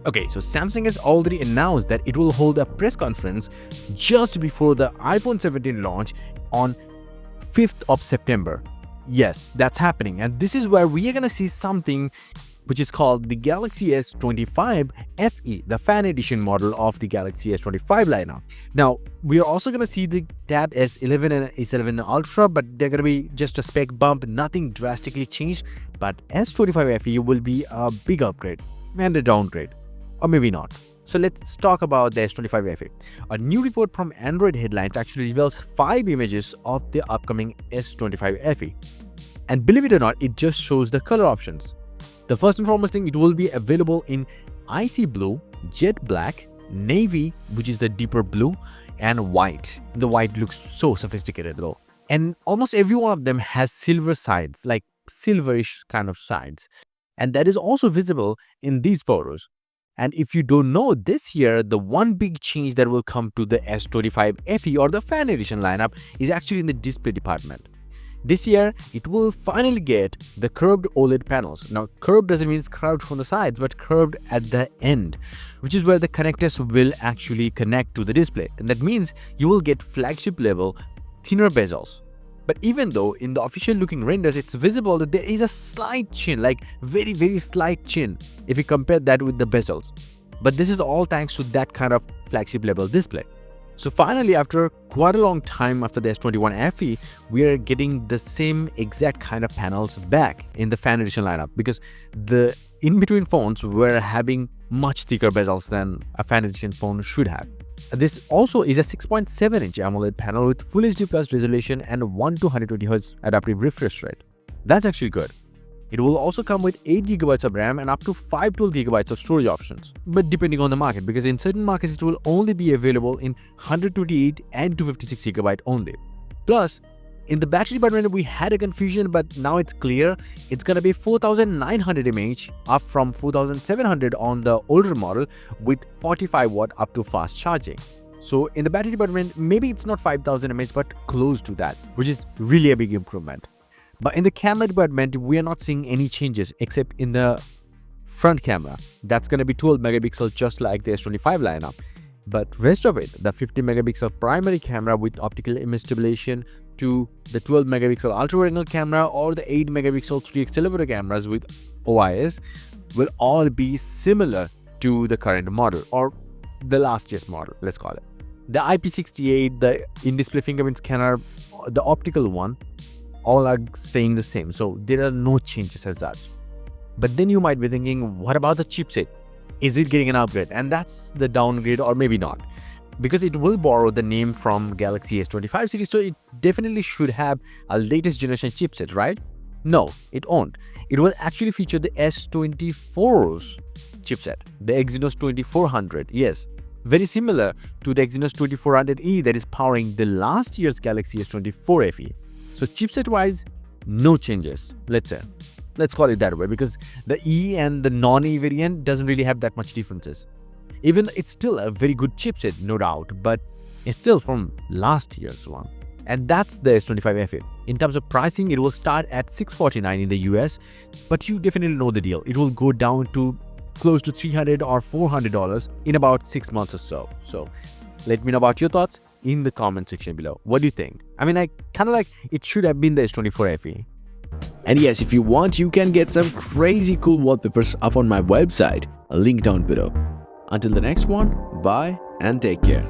Okay, so Samsung has already announced that it will hold a press conference just before the iPhone 17 launch on 5th of September. Yes, that's happening, and this is where we are gonna see something which is called the Galaxy S25 FE, the fan edition model of the Galaxy S25 lineup. Now, we are also going to see the Tab S11 and A7 Ultra, but they're going to be just a spec bump, nothing drastically changed. But S25 FE will be a big upgrade and a downgrade, or maybe not. So let's talk about the S25 FE. A new report from Android Headlines actually reveals 5 images of the upcoming S25 FE. And believe it or not, it just shows the color options. The first and foremost thing, it will be available in icy blue, jet black, navy, which is the deeper blue, and white. The white looks so sophisticated though. And almost every one of them has silver sides, like silverish kind of sides. And that is also visible in these photos. And if you don't know, this year, the one big change that will come to the S25 FE or the fan edition lineup is actually in the display department. This year, it will finally get the curved OLED panels. Now, curved doesn't mean it's curved from the sides, but curved at the end, which is where the connectors will actually connect to the display. And that means you will get flagship level, thinner bezels. But even though in the official looking renders, it's visible that there is a slight chin, like very, very slight chin, if you compare that with the bezels. But this is all thanks to that kind of flagship level display. So finally, after quite a long time after the S21 FE, we are getting the same exact kind of panels back in the fan edition lineup, because the in-between phones were having much thicker bezels than a fan edition phone should have. This also is a 6.7-inch AMOLED panel with Full HD Plus resolution and 120Hz adaptive refresh rate. That's actually good. It will also come with 8GB of RAM and up to 512GB of storage options, but depending on the market, because in certain markets it will only be available in 128 and 256GB only. Plus, in the battery department we had a confusion, but now it's clear. It's gonna be 4900 mAh, up from 4700 on the older model, with 45W up to fast charging. So in the battery department, maybe it's not 5000 mAh, but close to that, which is really a big improvement. But in the camera department, we are not seeing any changes except in the front camera. That's going to be 12 megapixel just like the S25 lineup. But rest of it, the 50 megapixel primary camera with optical image stabilization to the 12 megapixel ultra wide angle camera or the 8 megapixel 3x telemeter cameras with OIS will all be similar to the current model or the last year's model, let's call it. The IP68, the in-display fingerprint scanner, the optical one, all are staying the same, so there are no changes as such. But then you might be thinking, what about the chipset? Is it getting an upgrade? And that's the downgrade, or maybe not, because it will borrow the name from Galaxy S25 series, so it definitely should have a latest generation chipset, right? No, it won't. It will actually feature the S24's chipset, the Exynos 2400. Yes, very similar to the Exynos 2400E that is powering the last year's Galaxy S24 FE. So chipset wise, no changes, let's say. Let's call it that way, because the E and the non-E variant doesn't really have that much differences. Even it's still a very good chipset, no doubt, but it's still from last year's one. And that's the S25 FE. In terms of pricing, it will start at $649 in the US, but you definitely know the deal. It will go down to close to $300 or $400 in about 6 months or so. So let me know about your thoughts in the comment section below. What do you think? I mean, I kind of like it should have been the S24 FE. And yes, if you want, you can get some crazy cool wallpapers up on my website. A link down below. Until the next one, bye and take care.